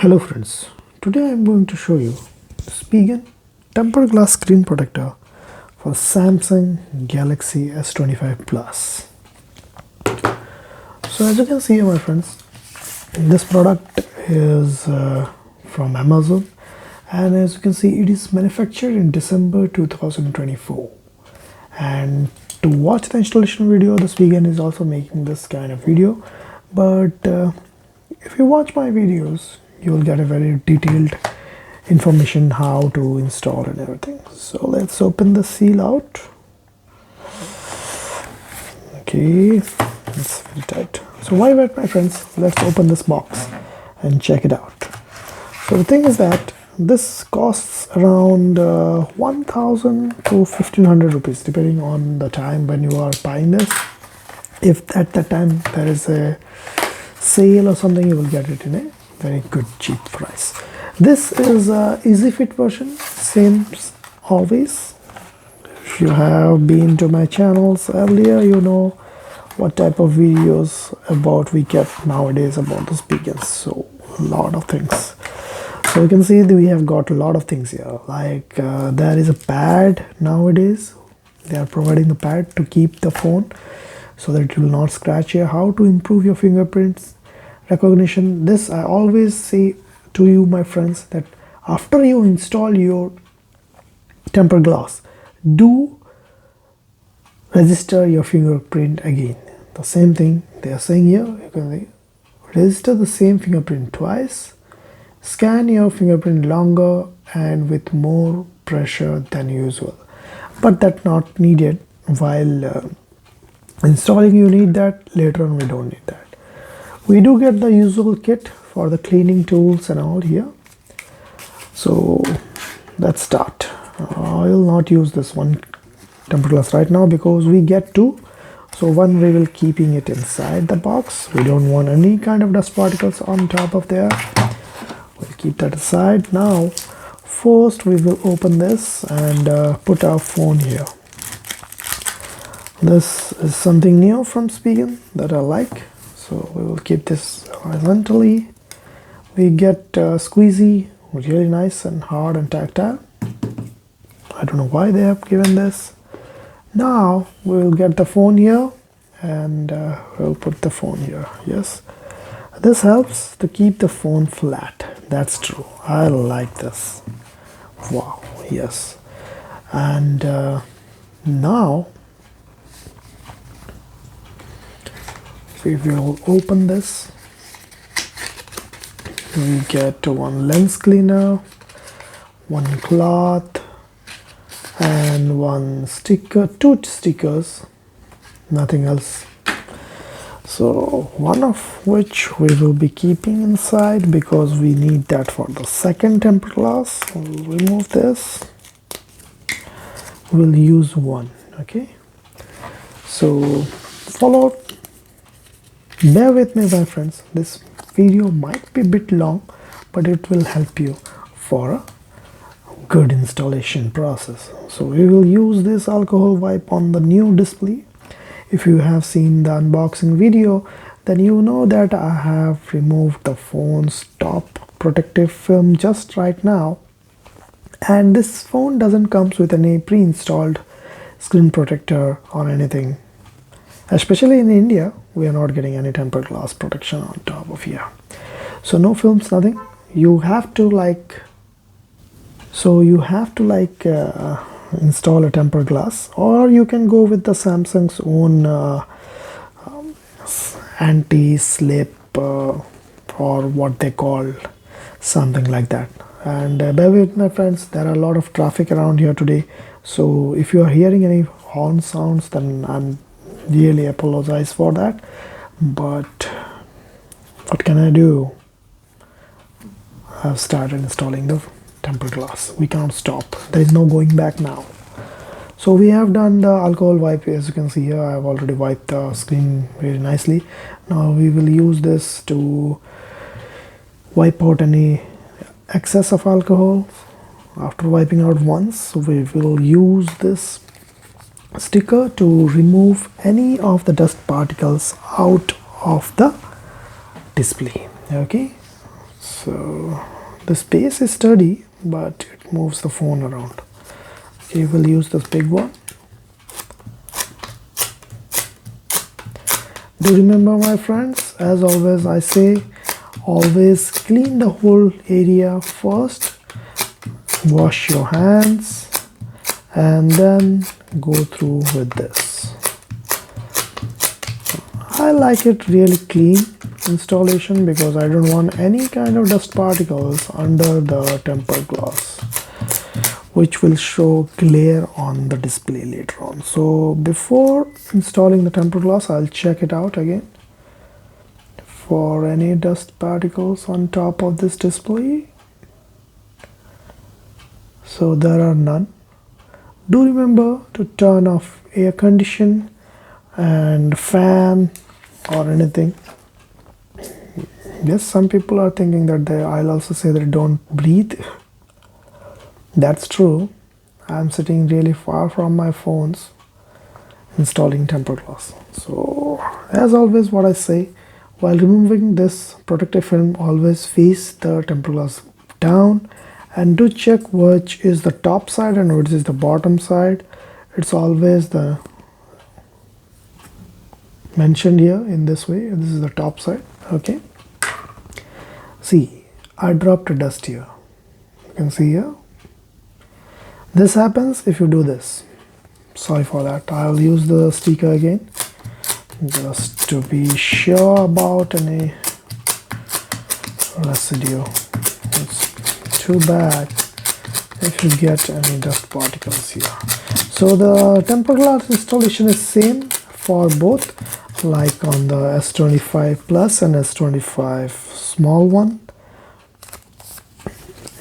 Hello friends, today I am going to show you the Spigen tempered glass screen protector for Samsung Galaxy S25 Plus. So as you can see here my friends, this product is from Amazon, and as you can see it is manufactured in December 2024. And to watch the installation video, the Spigen is also making this kind of video, but if you watch my videos you will get a very detailed information how to install and everything. So let's open the seal out. Okay, it's very tight. So why wait my friends, let's open this box and check it out. So the thing is that this costs around 1000 to 1500 rupees depending on the time when you are buying this. If at that time there is a sale or something, you will get it in a very good cheap price. This is a easy fit version, same always. If you have been to my channels earlier, you know what type of videos about we get nowadays about the Spigen. So a lot of things. So you can see that we have got a lot of things here, like there is a pad nowadays. They are providing the pad to keep the phone so that it will not scratch here. How to improve your fingerprints recognition. This I always say to you my friends, that after you install your tempered glass, do register your fingerprint again. The same thing they are saying here. You can register the same fingerprint twice, scan your fingerprint longer and with more pressure than usual. But that's not needed while installing. You need that later on, we don't need that. We do get the usual kit for the cleaning tools and all here. So let's start. I will not use this one tempered glass right now because we get two. So one, we will keeping it inside the box. We don't want any kind of dust particles on top of there. We'll keep that aside. Now first we will open this and put our phone here. This is something new from Spigen that I like. So we will keep this horizontally. We get squeezy, really nice and hard and tactile. I don't know why they have given this. Now we will get the phone here and we'll put the phone here. Yes, this helps to keep the phone flat. That's true. I like this. Wow, yes. And now we will open this. We get one lens cleaner, one cloth, and one sticker, two stickers, nothing else. So one of which we will be keeping inside because we need that for the second tempered glass. We'll remove this. We'll use one. Okay, so follow. Bear with me my friends, this video might be a bit long, but it will help you for a good installation process. So we will use this alcohol wipe on the new display. If you have seen the unboxing video, then you know that I have removed the phone's top protective film just right now, and this phone doesn't comes with any pre-installed screen protector or anything. Especially in India, we are not getting any tempered glass protection on top of here. So no films, nothing. You have to install a tempered glass, or you can go with the Samsung's own anti-slip or what they call something like that. And bear with my friends, there are a lot of traffic around here today. So if you are hearing any horn sounds, then I'm really apologize for that, but what can I do? I've started installing the tempered glass. We can't stop. There is no going back now. So we have done the alcohol wipe. As you can see here, I have already wiped the screen very nicely. Now we will use this to wipe out any excess of alcohol. After wiping out once, we will use this sticker to remove any of the dust particles out of the display. Okay, So the space is sturdy, but it moves the phone around. Okay, we'll use this big one. Do remember, my friends, as always I say, always clean the whole area first, wash your hands, and then go through with this. I like it really clean installation because I don't want any kind of dust particles under the tempered glass, which will show glare on the display later on. So before installing the tempered glass, I'll check it out again for any dust particles on top of this display. So there are none. Do remember to turn off air condition and fan or anything. Yes, some people are thinking that I'll also say that don't breathe. That's true. I'm sitting really far from my phones installing tempered glass. So as always, what I say, while removing this protective film, always face the tempered glass down and do check which is the top side and which is the bottom side. It's always the mentioned here in this way. This is the top side. Okay, see, I dropped a dust here. You can see here. This happens if you do this. Sorry for that. I'll use the sticker again just to be sure about any residue. It's too bad if you get any dust particles here. So the tempered glass installation is same for both, like on the S25 Plus and S25 small one.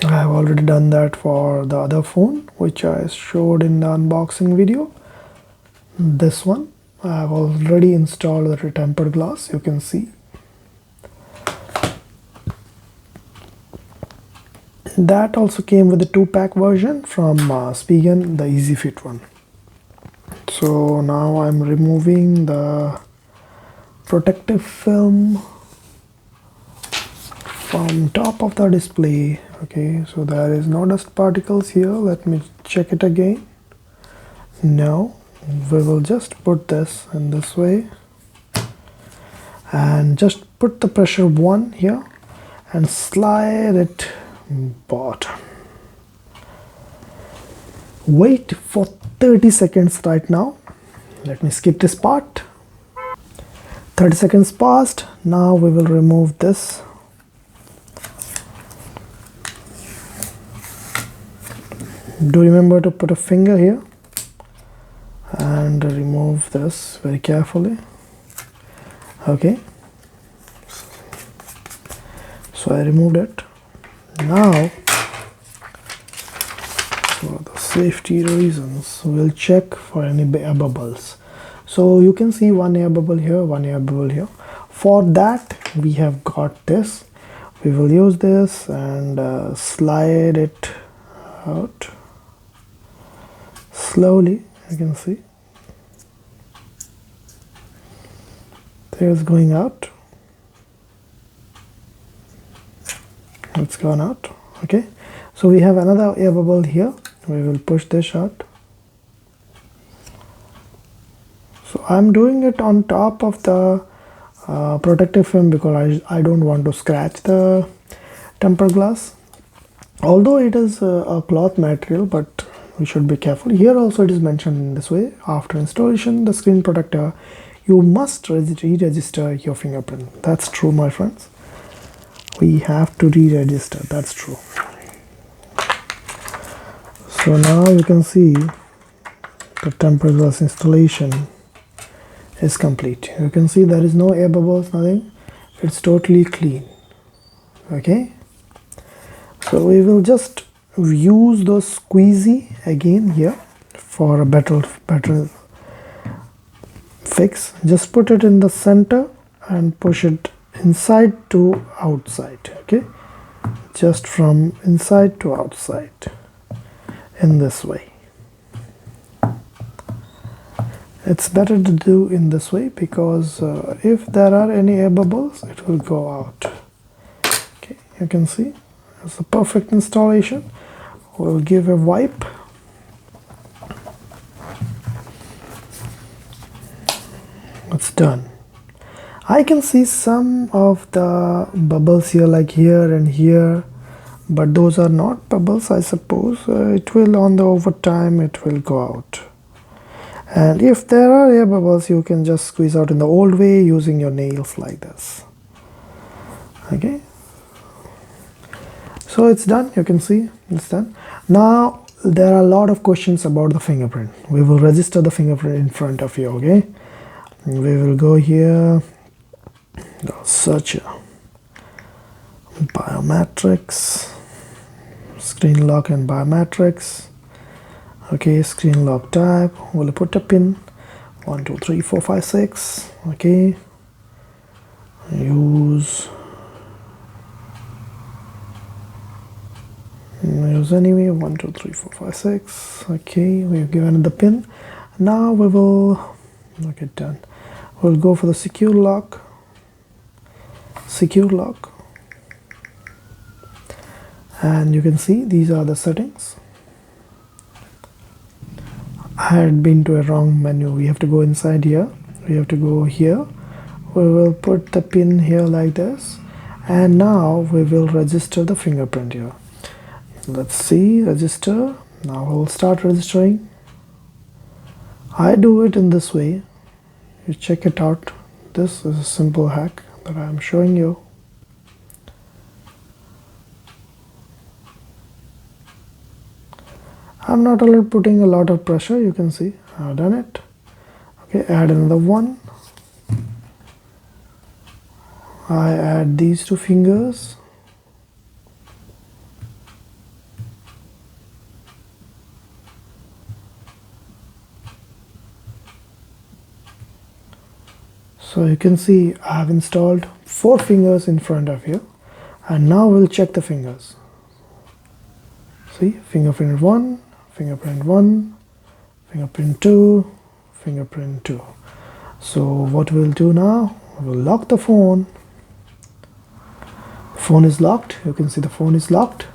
I have already done that for the other phone which I showed in the unboxing video. This one I have already installed the tempered glass, you can see. That also came with the 2-pack version from Spigen, the Easy Fit one. So now I'm removing the protective film from top of the display. Okay, so there is no dust particles here. Let me check it again. No, we will just put this in this way and just put the pressure 1 here and slide it bottom. Wait for 30 seconds right now. Let me skip this part. 30 seconds passed. Now we will remove this. Do remember to put a finger here and remove this very carefully. Okay, so I removed it. Now for the safety reasons we'll check for any air bubbles. So you can see one air bubble here, one air bubble here. For that we have got this. We will use this and slide it out slowly. You can see there's going out. It's gone out. Okay, so we have another air bubble here. We will push this out. So I'm doing it on top of the protective film because I don't want to scratch the tempered glass, although it is a cloth material, but we should be careful. Here also it is mentioned in this way: after installation the screen protector, you must re-register your fingerprint. That's true, my friends. We have to re-register. That's true. So now you can see the tempered glass installation is complete. You can see there is no air bubbles, nothing. It's totally clean. Okay, so we will just use the squeezy again here for a better fix. Just put it in the center and push it inside to outside. Okay, just from inside to outside in this way. It's better to do in this way because if there are any air bubbles, it will go out. Okay, you can see it's a perfect installation. We'll give a wipe. It's done. I can see some of the bubbles here, like here and here, but those are not bubbles, I suppose. It will, on the over time, it will go out. And if there are air bubbles, you can just squeeze out in the old way using your nails like this. Okay, so it's done. You can see it's done. Now there are a lot of questions about the fingerprint. We will register the fingerprint in front of you. Okay, we will go here, go search biometrics, screen lock and biometrics. Okay, screen lock type, we'll put a pin 1 2 3 4 5 6. Okay, use anyway 1 2 3 4 5 6. Okay, we've given the pin. Now we will look it done. We'll go for the secure lock, and you can see these are the settings. I had been to a wrong menu. We have to go inside here. We have to go here. We will put the pin here like this, and now we will register the fingerprint here. Let's see, register. Now we'll start registering. I do it in this way. You check it out. This is a simple hack that I am showing you. I'm not putting a lot of pressure. You can see I've done it. Okay, add another one. I add these two fingers. So you can see I have installed 4 fingers in front of you, and now we'll check the fingers. See, fingerprint 1, fingerprint 1, fingerprint 2, fingerprint 2. So what we'll do now, we'll lock the phone. Phone is locked. You can see the phone is locked.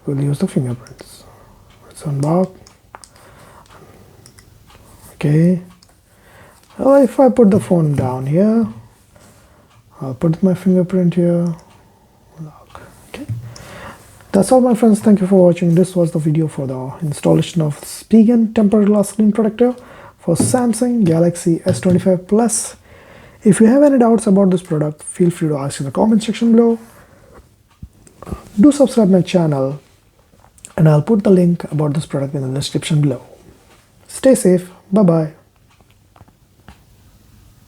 We'll use the fingerprints. Let's unlock. Okay. Well, if I put the phone down here, I'll put my fingerprint here. Lock. Okay. That's all, my friends. Thank you for watching. This was the video for the installation of Spigen tempered glass screen protector for Samsung Galaxy S25 Plus. If you have any doubts about this product, feel free to ask in the comment section below. Do subscribe my channel, and I'll put the link about this product in the description below. Stay safe. Bye bye.